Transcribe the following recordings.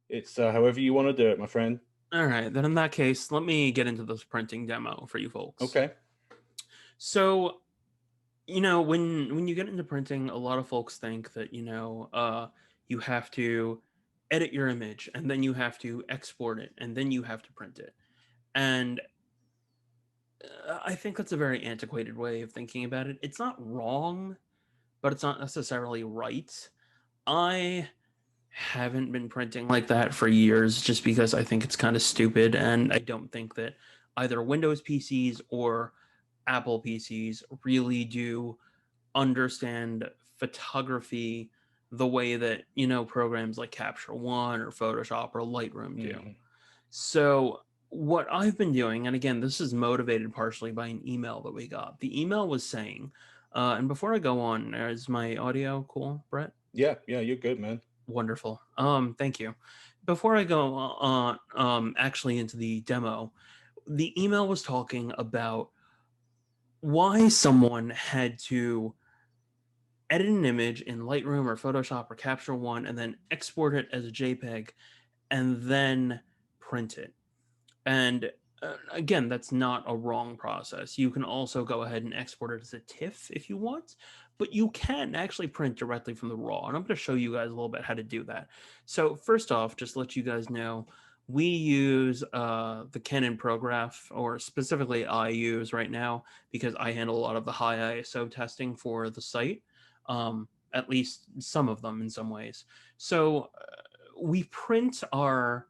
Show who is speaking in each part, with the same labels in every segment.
Speaker 1: It's however you want to do it, my friend.
Speaker 2: All right, then in that case, let me get into this printing demo for you folks.
Speaker 1: Okay.
Speaker 2: So, when you get into printing, a lot of folks think that, you have to edit your image and then you have to export it and then you have to print it. And I think that's a very antiquated way of thinking about it. It's not wrong, but it's not necessarily right. I haven't been printing like that for years just because I think it's kind of stupid, and I don't think that either Windows PCs or Apple PCs really do understand photography the way that, programs like Capture One or Photoshop or Lightroom do.
Speaker 1: Hmm.
Speaker 2: So, what I've been doing, and again, this is motivated partially by an email that we got. The email was saying, and before I go on, is my audio cool, Brett?
Speaker 1: Yeah, yeah, you're good, man.
Speaker 2: Wonderful. Thank you. Before I go on, actually into the demo, the email was talking about why someone had to edit an image in Lightroom or Photoshop or Capture One and then export it as a JPEG and then print it. And again, that's not a wrong process. You can also go ahead and export it as a TIFF if you want, but you can actually print directly from the RAW. And I'm going to show you guys a little bit how to do that. So first off, just to let you guys know, we use the Canon Prograf, or specifically I use right now because I handle a lot of the high ISO testing for the site, at least some of them in some ways. So we print our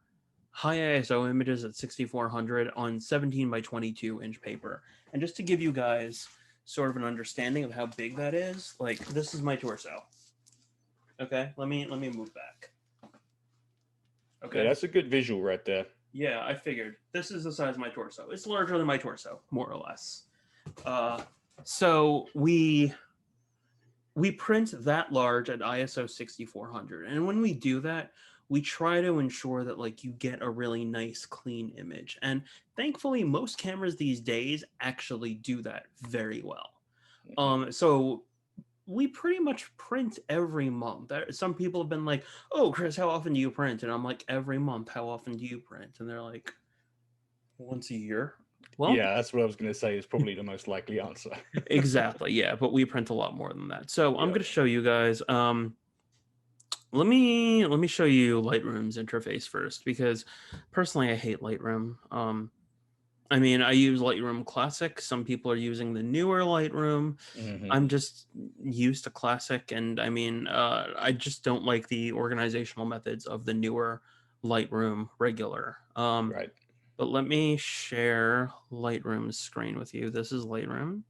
Speaker 2: high ISO images at 6400 on 17 by 22 inch paper. And just to give you guys sort of an understanding of how big that is, like this is my torso. Okay, let me move back.
Speaker 1: Yeah,
Speaker 2: Okay.
Speaker 1: that's a good visual right there.
Speaker 2: Yeah, I figured this is the size of my torso. It's larger than my torso, more or less. Uh, so we print that large at ISO 6400, and when we do that, we try to ensure that like you get a really nice clean image. And thankfully most cameras these days actually do that very well.
Speaker 1: Hmm.
Speaker 2: So we pretty much print every month. Some people have been like, "Oh, Chris, how often do you print?" And I'm like, "Every month. How often do you print?" And they're like, "Once a year." Well,
Speaker 1: Yeah, that's what I was going to say. Is probably the most likely answer.
Speaker 2: exactly. Yeah, but we print a lot more than that. So I'm
Speaker 1: Yeah.
Speaker 2: going to show you guys. Let me show you Lightroom's interface first, because personally I hate Lightroom. I mean, I use Lightroom Classic. Some people are using the newer Lightroom.
Speaker 1: Hmm.
Speaker 2: I'm just used to Classic, and I mean, I just don't like the organizational methods of the newer Lightroom regular.
Speaker 1: Right.
Speaker 2: But let me share Lightroom's screen with you. This is Lightroom.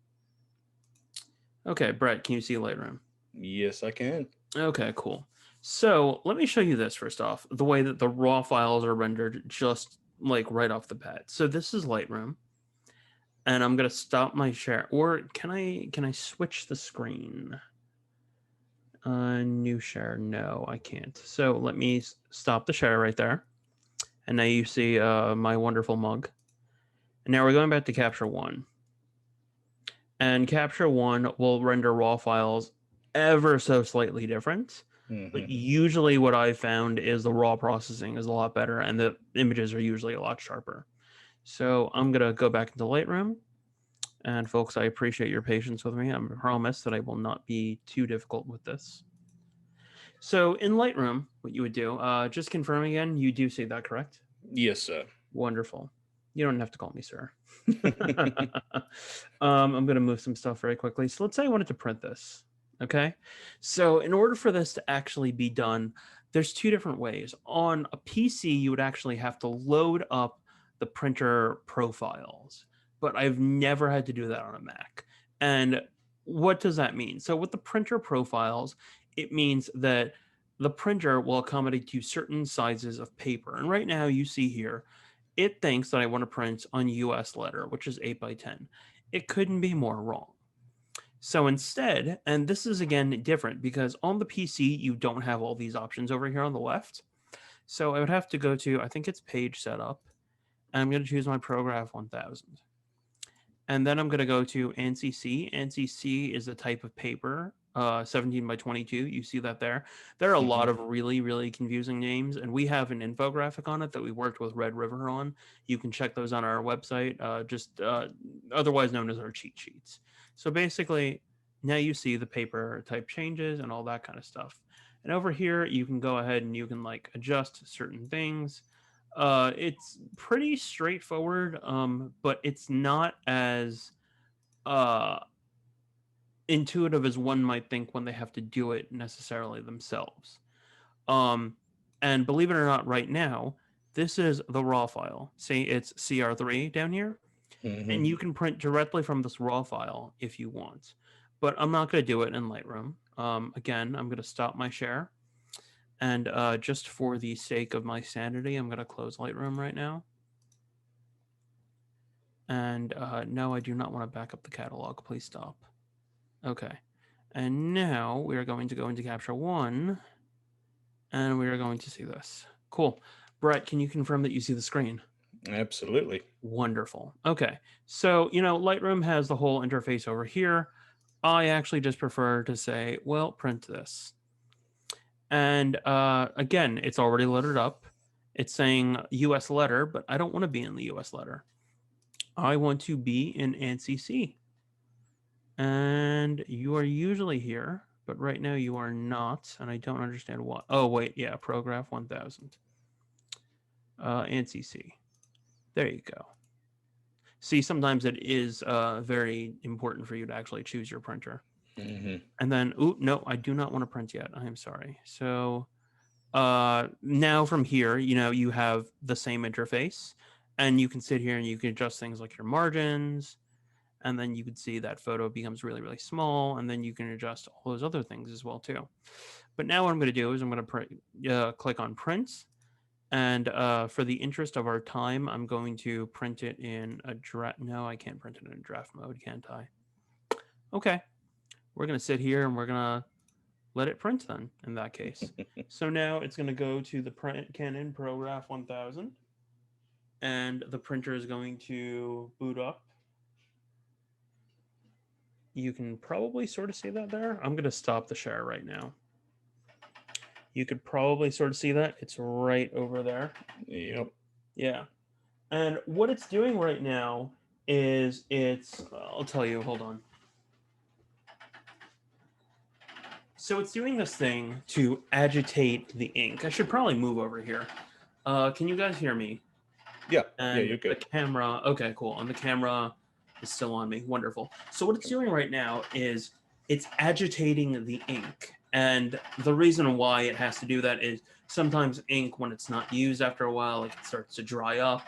Speaker 2: Okay, Brett, can you see Lightroom?
Speaker 1: Yes, I can.
Speaker 2: Okay, cool. So let me show you this first off, the way that the raw files are rendered just like right off the bat. So this is Lightroom, and I'm gonna stop my share. Or can I switch the screen? New share. No, I can't. So let me stop the share right there. And now you see my wonderful mug. And now we're going back to Capture One. And Capture One will render raw files ever so slightly different. But
Speaker 1: Hmm.
Speaker 2: usually, what I've found is the raw processing is a lot better, and the images are usually a lot sharper. So I'm gonna go back into Lightroom, and folks, I appreciate your patience with me. I promise that I will not be too difficult with this. So in Lightroom, what you would do, just confirm again, you do say that correct?
Speaker 1: Yes, sir.
Speaker 2: Wonderful. You don't have to call me sir. I'm going to move some stuff very quickly. So let's say I wanted to print this. Okay. So in order for this to actually be done, there's two different ways. On a PC, you would actually have to load up the printer profiles, but I've never had to do that on a Mac. And what does that mean? So with the printer profiles, it means that the printer will accommodate to certain sizes of paper. And right now you see here, it thinks that I want to print on US letter, which is 8 by 10. It couldn't be more wrong. So instead, and this is again different because on the PC, you don't have all these options over here on the left. So I would have to go to, I think it's page setup, and I'm going to choose my Prograf 1000. And then I'm going to go to ANSI C. ANSI C is the type of paper 17 by 22. You see that there. There are a lot of really, really confusing names, and we have an infographic on it that we worked with Red River on. You can check those on our website, otherwise known as our cheat sheets. So basically, now you see the paper type changes and all that kind of stuff. And over here, you can go ahead and you can like adjust certain things. It's pretty straightforward, but it's not as uh, intuitive as one might think when they have to do it necessarily themselves. Um, and believe it or not, right now, this is the raw file. See, it's CR3 down here, and you can print directly from this raw file if you want. But I'm not going to do it in Lightroom. Again, I'm going to stop my share. And just for the sake of my sanity, I'm going to close Lightroom right now. And no, I do not want to back up the catalog. Please stop. Okay. And now we are going to go into Capture One, and we are going to see this. Cool. Brett, can you confirm that you see the screen?
Speaker 1: Absolutely.
Speaker 2: Wonderful. Okay. So, Lightroom has the whole interface over here. I actually just prefer to say, well, print this. And again, it's already loaded up. It's saying US letter, but I don't want to be in the US letter. I want to be in ANSI C. And you are usually here, but right now you are not, and I don't understand why. Oh, wait, yeah, Prograf 1000. ANSI C. There you go. See, sometimes it is very important for you to actually choose your printer. And then, no, I do not want to print yet. I am sorry. So now from here, you have the same interface, and you can sit here and you can adjust things like your margins, and then you can see that photo becomes really, really small, and then you can adjust all those other things as well too. But now what I'm going to do is I'm going to click on print, and for the interest of our time, I'm going to print it in a draft. No, I can't print it in draft mode, can't I? Okay, we're going to sit here and we're going to let it print then in that case. So now it's going to go to the Canon Prograf 1000, and the printer is going to boot up. You can probably sort of see that there. I'm going to stop the share right now. You could probably sort of see that. It's right over there.
Speaker 1: Yep.
Speaker 2: Yeah. And what it's doing right now is I'll tell you, hold on. So it's doing this thing to agitate the ink. I should probably move over here. Can you guys hear me?
Speaker 1: Yeah.
Speaker 2: And
Speaker 1: yeah, you're good.
Speaker 2: The camera, okay, cool. And the camera is still on me. Wonderful. So what it's doing right now is it's agitating the ink. And the reason why it has to do that is sometimes ink, when it's not used after a while, like it starts to dry up.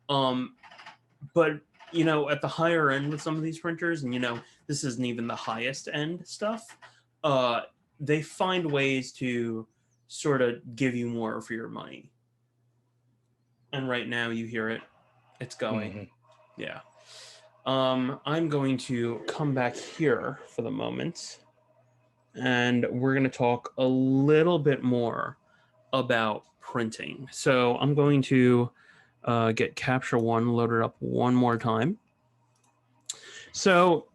Speaker 2: But at the higher end with some of these printers, and this isn't even the highest end stuff, they find ways to sort of give you more for your money. And right now you hear it. It's going. Yeah. I'm going to come back here for the moment, and we're going to talk a little bit more about printing. So I'm going to get Capture One loaded up one more time. So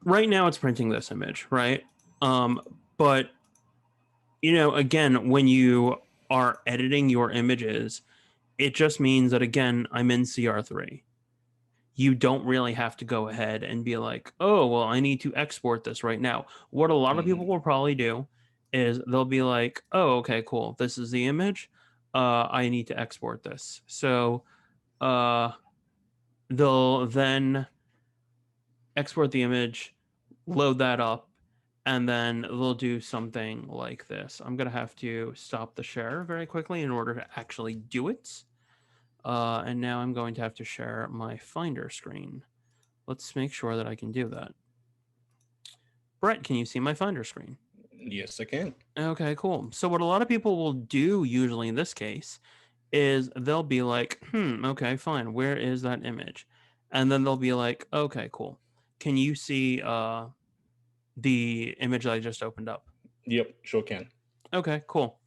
Speaker 2: right now it's printing this image, right? But again, when you are editing your images, it just means that, again, I'm in CR3. You don't really have to go ahead and be like, oh, well, I need to export this right now. What a lot of people will probably do is they'll be like, oh, okay, cool. This is the image. I need to export this. So they'll then export the image, load that up, and then they'll do something like this. I'm going to have to stop the share very quickly in order to actually do it. And now I'm going to have to share my Finder screen. Let's make sure that I can do that. Brett, can you see my Finder screen?
Speaker 1: Yes, I can.
Speaker 2: Okay, cool. So what a lot of people will do usually in this case is they'll be like, okay, fine. Where is that image? And then they'll be like, okay, cool. Can you see the image that I just opened up?
Speaker 1: Yep, sure can.
Speaker 2: Okay, cool.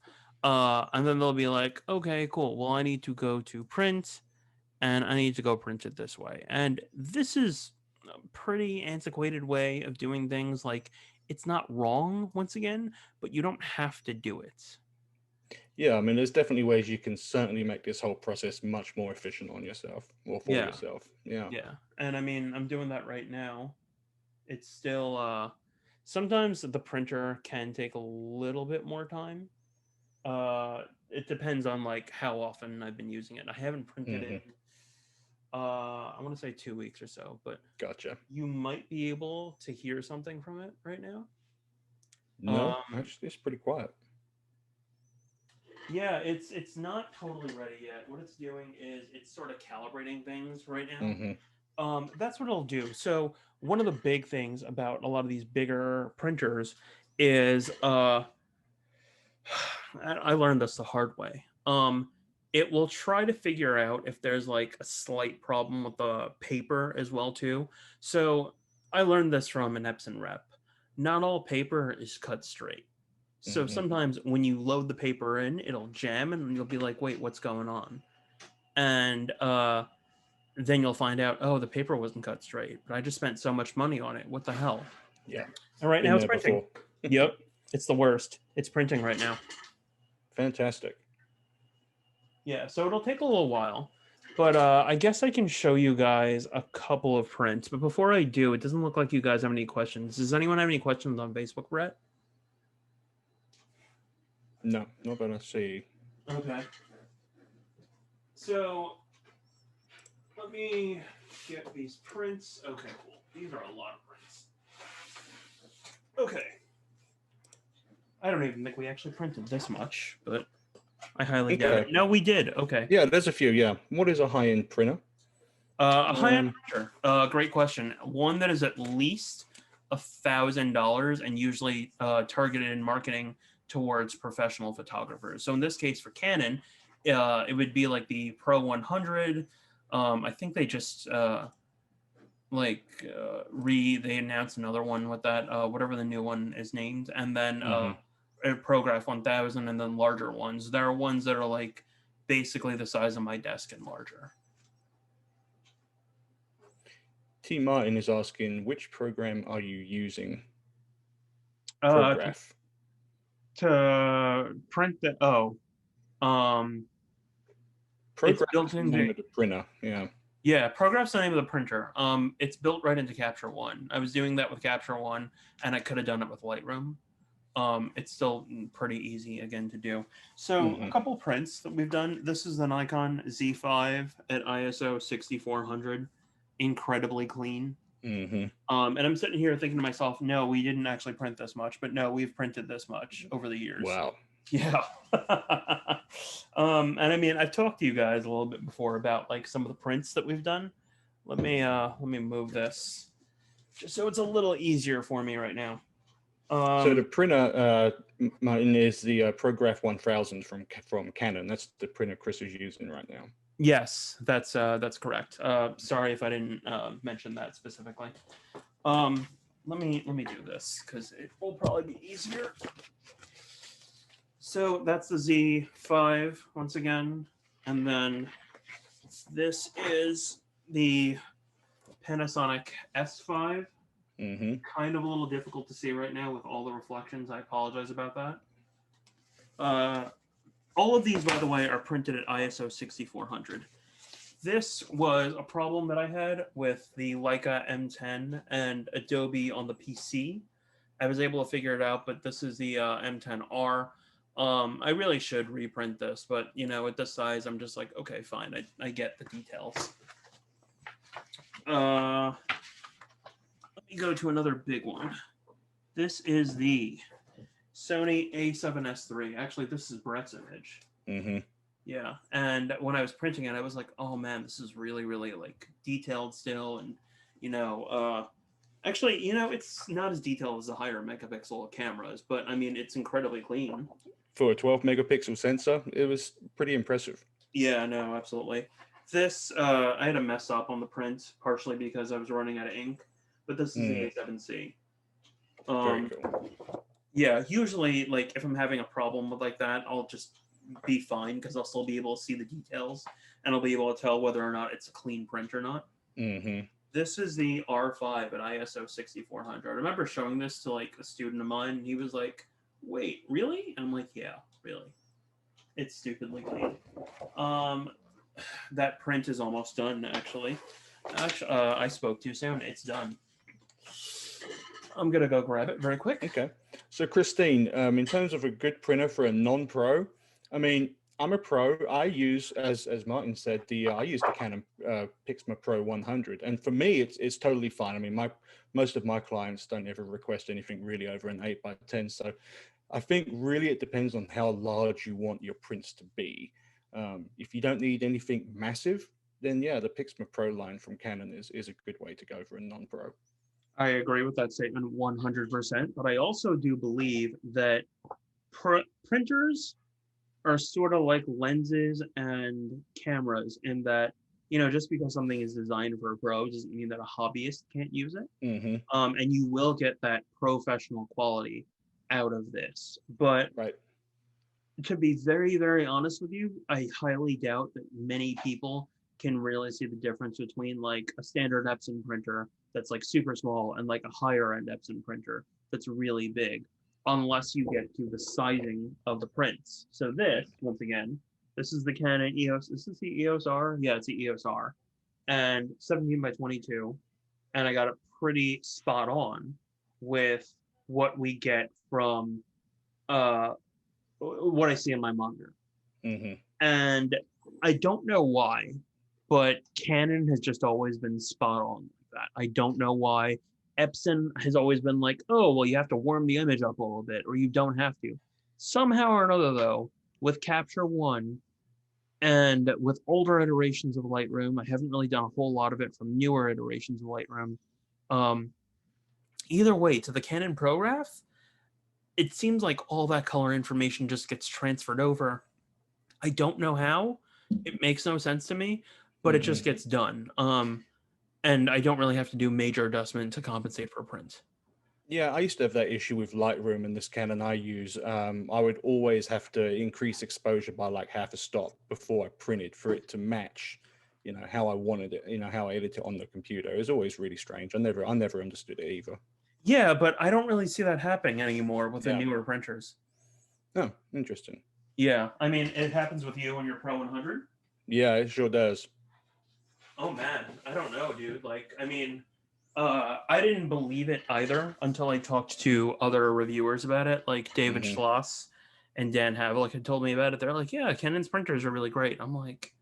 Speaker 2: And then they'll be like, okay, cool. Well, I need to go to print, and I need to go print it this way. And this is a pretty antiquated way of doing things. Like, it's not wrong once again, but you don't have to do it.
Speaker 1: Yeah, I mean, there's definitely ways you can certainly make this whole process much more efficient on yourself or for
Speaker 2: Yeah.
Speaker 1: yourself. Yeah.
Speaker 2: Yeah. And I mean, I'm doing that right now. It's still sometimes the printer can take a little bit more time. It depends on like how often I've been using it. I haven't printed
Speaker 1: Hmm.
Speaker 2: it I want to say 2 weeks or so, but
Speaker 1: Gotcha.
Speaker 2: you might be able to hear something from it right now.
Speaker 1: No,
Speaker 2: Um,
Speaker 1: actually, it's pretty quiet.
Speaker 2: yeah, it's not totally ready yet. What it's doing is it's sort of calibrating things right now.
Speaker 1: Hmm.
Speaker 2: That's what it'll do. So one of the big things about a lot of these bigger printers is I learned this the hard way. It will try to figure out if there's like a slight problem with the paper as well too. So I learned this from an Epson rep. Not all paper is cut straight. So
Speaker 1: Hmm.
Speaker 2: sometimes when you load the paper in, it'll jam and you'll be like, wait, what's going on? And then you'll find out, oh, the paper wasn't cut straight, but I just spent so much money on it. What the hell?
Speaker 1: Yeah,
Speaker 2: And right
Speaker 1: been
Speaker 2: now it's
Speaker 1: there
Speaker 2: printing.
Speaker 1: before.
Speaker 2: Yep. It's the worst. It's printing right now.
Speaker 1: Fantastic.
Speaker 2: Yeah, so it'll take a little while. But I guess I can show you guys a couple of prints. But before I do, it doesn't look like you guys have any questions. Does anyone have any questions on Facebook, Brett?
Speaker 1: No, not that I see.
Speaker 2: Okay. So let me get these prints. Okay, cool. These are a lot of prints. Okay. I don't even think we actually printed this much, but I highly doubt it.
Speaker 1: Okay.
Speaker 2: No, we did. Okay.
Speaker 1: Yeah, there's a few. Yeah. What is a high-end printer?
Speaker 2: A high-end
Speaker 1: Um,
Speaker 2: printer. Great question. One that is at least $1,000 and usually targeted in marketing towards professional photographers. So in this case, for Canon, it would be like the Pro 100. I think they just they announced another one with that whatever the new one is named, and then
Speaker 1: mhm.
Speaker 2: a Prograf 1000, and then larger ones. There are ones that are like basically the size of my desk and larger.
Speaker 1: T. Martin is asking, which program are you using?
Speaker 2: Uh,
Speaker 1: Prograf.
Speaker 2: to print the um it's
Speaker 1: Prograf
Speaker 2: built
Speaker 1: is the
Speaker 2: into
Speaker 1: name of the printer. Yeah.
Speaker 2: yeah, Prograf's the name of the printer. It's built right into Capture One. I was doing that with Capture One, and I could have done it with Lightroom. It's still pretty easy again to do. So a
Speaker 1: Hmm.
Speaker 2: couple prints that we've done. This is the Nikon Z5 at ISO 6400, incredibly clean.
Speaker 1: Hmm.
Speaker 2: And I'm sitting here thinking to myself, no, we didn't actually print this much, but no, we've printed this much over the years.
Speaker 1: Wow.
Speaker 2: Yeah. And I mean, I've talked to you guys a little bit before about like some of the prints that we've done. Let me move this just so it's a little easier for me right now.
Speaker 1: So the
Speaker 2: Um,
Speaker 1: printer, Martin, is the Prograf 1000 from Canon. That's the printer Chris is using right now.
Speaker 2: yes, that's correct. Sorry if I didn't mention that specifically. Let me do this because it will probably be easier. So that's the Z5 once again, and then this is the Panasonic S5.
Speaker 1: Hmm.
Speaker 2: Kind of a little difficult to see right now with all the reflections. I apologize about that. All of these, by the way, are printed at ISO 6400. This was a problem that I had with the Leica M10 and Adobe on the PC. I was able to figure it out, but this is the M10R. I really should reprint this, but you know, at this size, I'm just like, okay, fine. I get the details. Let me go to another big one. This is the Sony A7S III. Actually, this is Brett's image.
Speaker 1: Hmm.
Speaker 2: Yeah, and when I was printing it, I was like, "Oh man, this is really, really like detailed still." And you know, actually, you know, it's not as detailed as the higher megapixel cameras, but I mean, it's incredibly clean.
Speaker 1: For a 12 megapixel sensor, it was pretty impressive.
Speaker 2: Yeah, no, absolutely. This I had a mess up on the print, partially because I was running out of ink, but this is the
Speaker 1: Mm,
Speaker 2: A7C.
Speaker 1: very
Speaker 2: Um,
Speaker 1: cool.
Speaker 2: yeah, usually, like if I'm having a problem with like that, I'll just be fine because I'll still be able to see the details and I'll be able to tell whether or not it's a clean print or not.
Speaker 1: Hmm.
Speaker 2: This is the R5 at ISO 6400. I remember showing this to like a student of mine, and he was like, "Wait, really?" And I'm like, "Yeah, really. It's stupidly clean." That print is almost done, actually. I spoke too soon. It's done. I'm gonna go grab it very quick.
Speaker 1: Okay. So Christine, in terms of a good printer for a non-pro, I mean, I'm a pro. I use, as Martin said, I use the Canon Pixma Pro 100, and for me, it's totally fine. I mean, most of my clients don't ever request anything really over an 8x10. So I think really it depends on how large you want your prints to be. If you don't need anything massive, then yeah, the Pixma Pro line from Canon is a good way to go for a non-pro.
Speaker 2: I agree with that statement 100%, but I also do believe that printers are sort of like lenses and cameras in that, just because something is designed for a pro doesn't mean that a hobbyist can't use it.
Speaker 1: Mm-hmm.
Speaker 2: And you will get that professional quality out of this. But
Speaker 1: Right.
Speaker 2: to be very, very honest with you, I highly doubt that many people can really see the difference between like a standard Epson printer that's like super small and like a higher end Epson printer that's really big, unless you get to the sizing of the prints. So this, once again, this is the Canon EOS. This is the EOS R. Yeah, it's the EOS R, and 17 by 22, and I got it pretty spot on with what we get from what I see in my monitor.
Speaker 1: Mm-hmm.
Speaker 2: And I don't know why, but Canon has just always been spot on like that. I don't know why. Epson has always been like, oh, well, you have to warm the image up a little bit, or you don't have to. Somehow or another, though, with Capture One and with older iterations of Lightroom, I haven't really done a whole lot of it from newer iterations of Lightroom. Either way, to the Canon Prograf, it seems like all that color information just gets transferred over. I don't know how. It makes no sense to me, but it just gets done. And I don't really have to do major adjustment to compensate for print.
Speaker 1: Yeah, I used to have that issue with Lightroom and this Canon I use. I would always have to increase exposure by like half a stop before I printed for it to match, how I wanted it, how I edit it on the computer. It was always really strange. I never understood it either.
Speaker 2: Yeah, but I don't really see that happening anymore with the newer printers.
Speaker 1: Oh, interesting.
Speaker 2: Yeah, I mean, it happens with you on your Pro 100.
Speaker 1: Yeah, it sure does.
Speaker 2: Oh man, I don't know, dude. Like, I mean, I didn't believe it either until I talked to other reviewers about it, like David Schloss and Dan Havlick had told me about it. They're like, yeah, Canon's printers are really great. I'm like,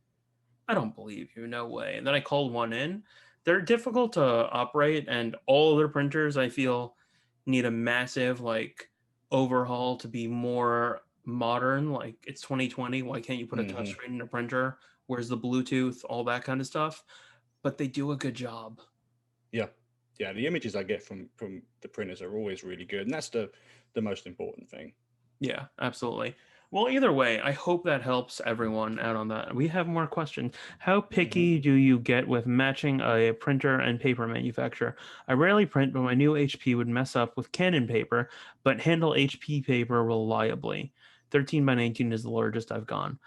Speaker 2: I don't believe you, no way. And then I called one in. They're difficult to operate, and all their printers, I feel, need a massive like overhaul to be more modern. Like, it's 2020. Why can't you put a touchscreen in a printer? Where's the Bluetooth? All that kind of stuff. But they do a good job.
Speaker 1: Yeah. Yeah, the images I get from the printers are always really good, and that's the most important thing.
Speaker 2: Yeah, absolutely. Well, either way, I hope that helps everyone out on that. We have more questions. How picky do you get with matching a printer and paper manufacturer? I rarely print, but my new HP would mess up with Canon paper, but handle HP paper reliably. 13 by 19 is the largest I've gone.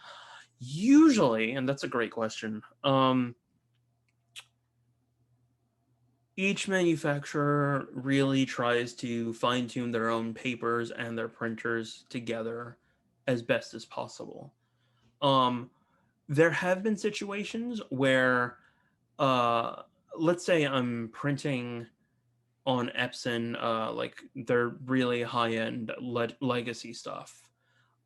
Speaker 2: Usually, and that's a great question, each manufacturer really tries to fine-tune their own papers and their printers together as best as possible. There have been situations where, let's say I'm printing on Epson, like they're really high-end legacy stuff.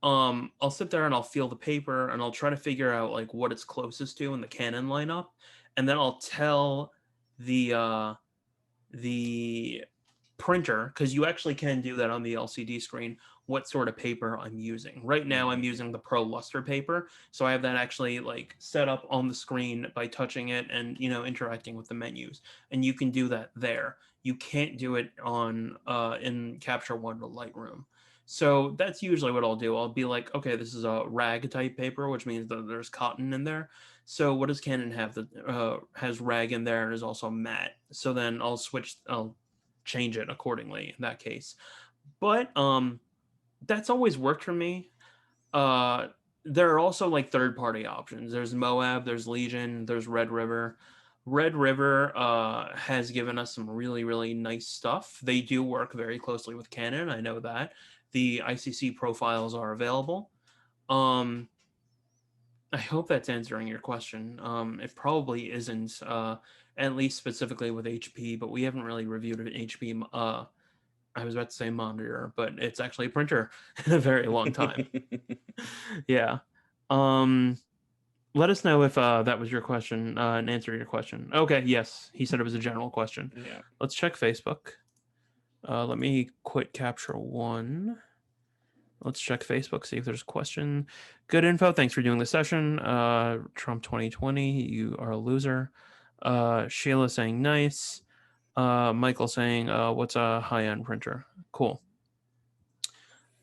Speaker 2: I'll sit there and I'll feel the paper and I'll try to figure out like what it's closest to in the Canon lineup, and then I'll tell the printer, because you actually can do that on the LCD screen, what sort of paper I'm using. Right now I'm using the Pro Luster paper, so I have that actually like set up on the screen by touching it and interacting with the menus, and you can do that there. You can't do it on in Capture One or Lightroom. So that's usually what I'll do. I'll be like, okay, this is a rag type paper, which means that there's cotton in there. So what does Canon have that has rag in there and is also matte? So then I'll change it accordingly in that case. But that's always worked for me. There are also like third-party options. There's Moab, there's Legion, there's Red River. Red River has given us some really, really nice stuff. They do work very closely with Canon. I know that. The ICC profiles are available. I hope that's answering your question. It probably isn't, at least specifically with HP, but we haven't really reviewed an HP. I was about to say monitor, but it's actually a printer in a very long time. Yeah. Let us know if that was your question and answer your question. Okay, yes. He said it was a general question.
Speaker 1: Yeah.
Speaker 2: Let's check Facebook. Let me quit capture one. Let's check Facebook, see if there's a question. Good info. Thanks for doing the session. Trump 2020, you are a loser. Sheila saying nice. Michael saying, what's a high-end printer? Cool.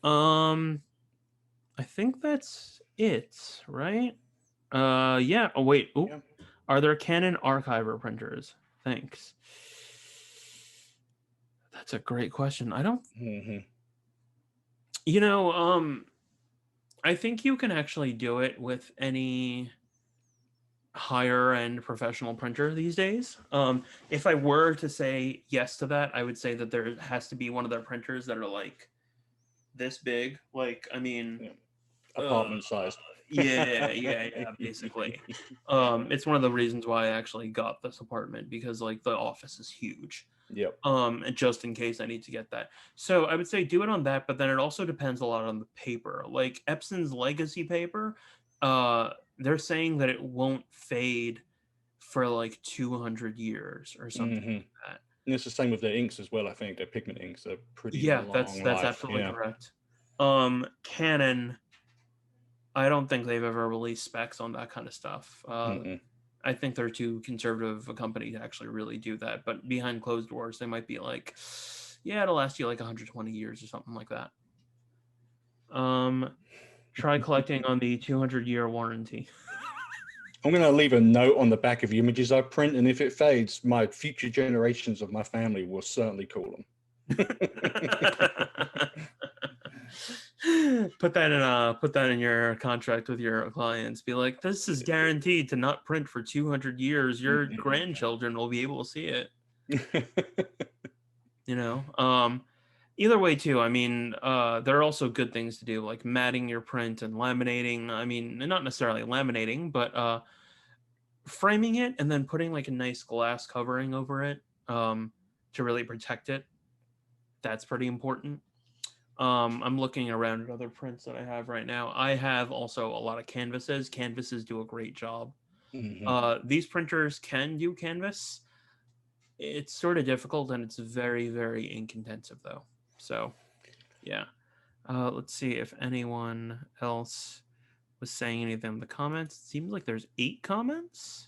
Speaker 2: I think that's it, right? Yeah. Oh, wait. Ooh. Yeah. Are there Canon archiver printers? Thanks. That's a great question. I don't. You know, I think you can actually do it with any higher end professional printer these days. If I were to say yes to that, I would say that there has to be one of their printers that are like this big. Like, I mean,
Speaker 1: yeah. Apartment size.
Speaker 2: Yeah, basically. It's one of the reasons why I actually got this apartment, because like the office is huge.
Speaker 1: Yep.
Speaker 2: And just in case I need to get that. So I would say do it on that, but then it also depends a lot on the paper. Like Epson's legacy paper, they're saying that it won't fade for like 200 years or something like that.
Speaker 1: And it's the same with the inks as well. I think their pigment inks are pretty long
Speaker 2: that's
Speaker 1: life.
Speaker 2: absolutely correct. Canon, I don't think they've ever released specs on that kind of stuff. I think they're too conservative a company to actually really do that. But behind closed doors, they might be like, yeah, it'll last you like 120 years or something like that. Try collecting on the 200-year warranty.
Speaker 1: I'm going to leave a note on the back of the images I print, and if it fades, my future generations of my family will certainly call them.
Speaker 2: Put that in your contract with your clients. Be like, this is guaranteed to not print for 200 years. Your grandchildren will be able to see it. You know, either way too. I mean, there are also good things to do, like matting your print and laminating. I mean, not necessarily laminating, but framing it and then putting like a nice glass covering over it to really protect it. That's pretty important. I'm looking around at other prints that I have right now. I have also a lot of canvases. Canvases do a great job. These printers can do canvas. It's sort of difficult and it's very, very ink intensive though. So, yeah. Let's see if anyone else was saying anything in the comments. It seems like there's 8 comments.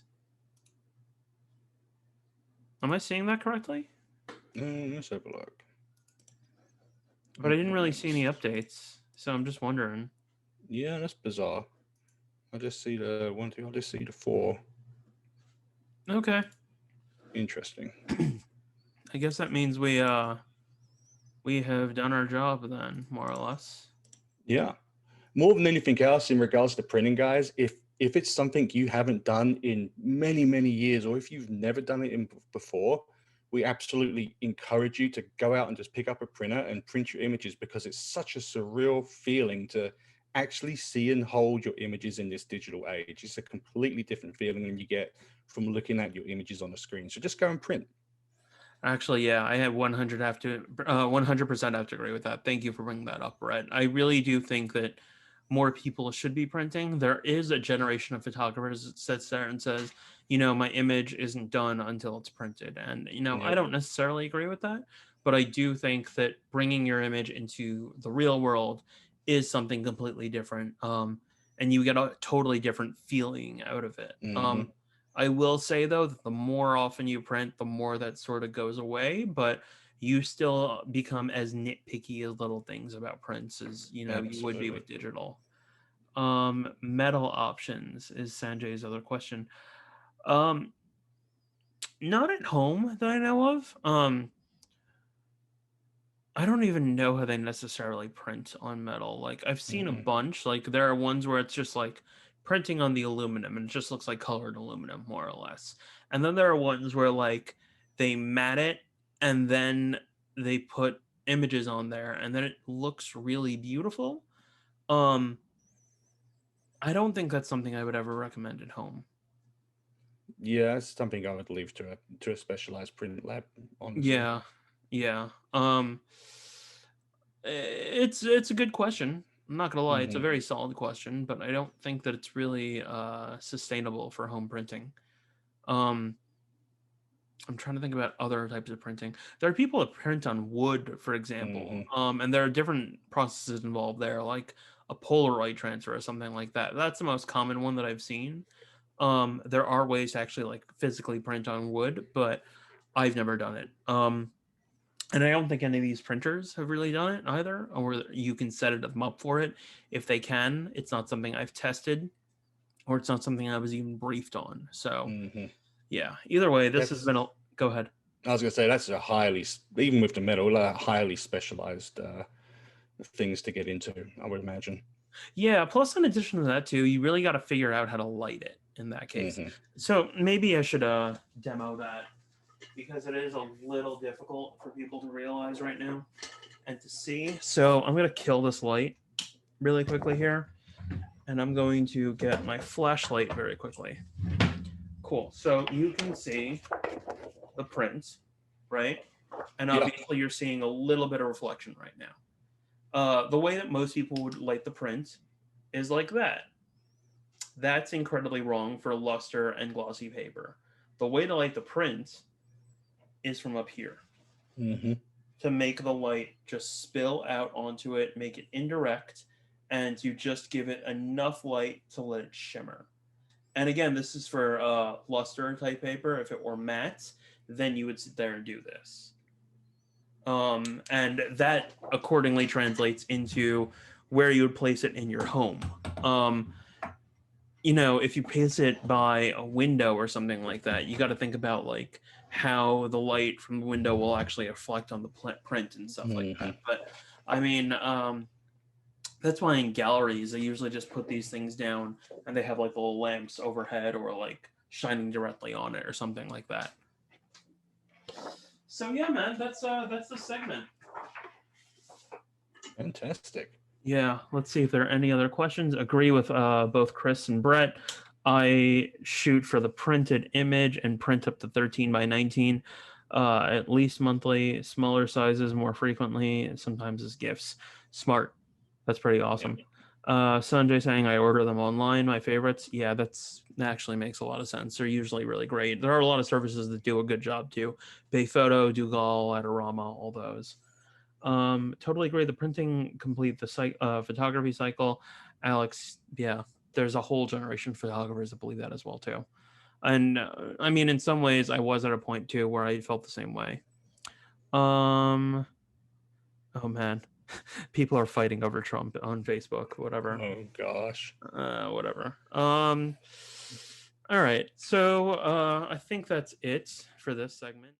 Speaker 2: Am I seeing that correctly?
Speaker 1: Let's have a look.
Speaker 2: But I didn't really see any updates, so I'm just wondering.
Speaker 1: Yeah, that's bizarre. I just see the 1, 2. I just see the 4.
Speaker 2: Okay.
Speaker 1: Interesting.
Speaker 2: I guess that means we have done our job then, more or less.
Speaker 1: Yeah. More than anything else, in regards to printing, guys, if it's something you haven't done in many, many years, or if you've never done it before, we absolutely encourage you to go out and just pick up a printer and print your images, because it's such a surreal feeling to actually see and hold your images in this digital age. It's a completely different feeling than you get from looking at your images on the screen. So just go and print.
Speaker 2: Actually, yeah, I have 100% have to agree with that. Thank you for bringing that up, Brett. I really do think that more people should be printing. There is a generation of photographers that sits there and says, you know, my image isn't done until it's printed. And, you know, I don't necessarily agree with that, but I do think that bringing your image into the real world is something completely different. And you get a totally different feeling out of it. I will say, though, that the more often you print, the more that sort of goes away, but you still become as nitpicky as little things about prints as, you know, you would be with digital. Metal options is Sanjay's other question. Not at home that I know of. I don't even know how they necessarily print on metal. Like, I've seen a bunch. Like, there are ones where it's just like printing on the aluminum, and it just looks like colored aluminum, more or less. And then there are ones where like they mat it and then they put images on there, and then it looks really beautiful. I don't think that's something I would ever recommend at home.
Speaker 1: Yeah, it's something I would leave to a specialized print lab, honestly.
Speaker 2: Yeah. It's a good question. I'm not gonna lie, it's a very solid question, but I don't think that it's really sustainable for home printing. I'm trying to think about other types of printing. There are people that print on wood, for example, and there are different processes involved there, like a Polaroid transfer or something like that. That's the most common one that I've seen. There are ways to actually like physically print on wood, but I've never done it. And I don't think any of these printers have really done it either, or you can set them up for it if they can. It's not something I've tested, or it's not something I was even briefed on. So, yeah. Either way, this has been a. Go ahead.
Speaker 1: I was going to say that's a highly, even with the metal, highly specialized things to get into, I would imagine.
Speaker 2: Yeah. Plus, in addition to that, too, you really got to figure out how to light it in that case. So maybe I should demo that, because it is a little difficult for people to realize right now and to see. So I'm going to kill this light really quickly here, and I'm going to get my flashlight very quickly. Cool. So you can see the print, right? And obviously you're seeing a little bit of reflection right now. The way that most people would light the print is like that. That's incredibly wrong for luster and glossy paper. The way to light the print is from up here. To make the light just spill out onto it, make it indirect, and you just give it enough light to let it shimmer. And again, this is for luster type paper. If it were matte, then you would sit there and do this. And that accordingly translates into where you would place it in your home. If you place it by a window or something like that, you got to think about like how the light from the window will actually reflect on the print and stuff like that. But I mean, that's why in galleries they usually just put these things down and they have like little lamps overhead or like shining directly on it or something like that. So yeah, man, that's the segment.
Speaker 1: Fantastic.
Speaker 2: Yeah, let's see if there are any other questions. Agree with both Chris and Brett. I shoot for the printed image and print up to 13 by 19, at least monthly, smaller sizes more frequently, sometimes as gifts. Smart. That's pretty awesome. Sanjay saying I order them online, my favorites. Yeah, that actually makes a lot of sense. They're usually really great. There are a lot of services that do a good job too. Bayphoto, Dougal, Adorama, all those. Totally agree. The printing complete the photography cycle. Alex, yeah, there's a whole generation of photographers that believe that as well too. And I mean, in some ways, I was at a point too where I felt the same way. Oh man, people are fighting over Trump on Facebook. Whatever.
Speaker 1: Oh gosh.
Speaker 2: Whatever. All right. So I think that's it for this segment.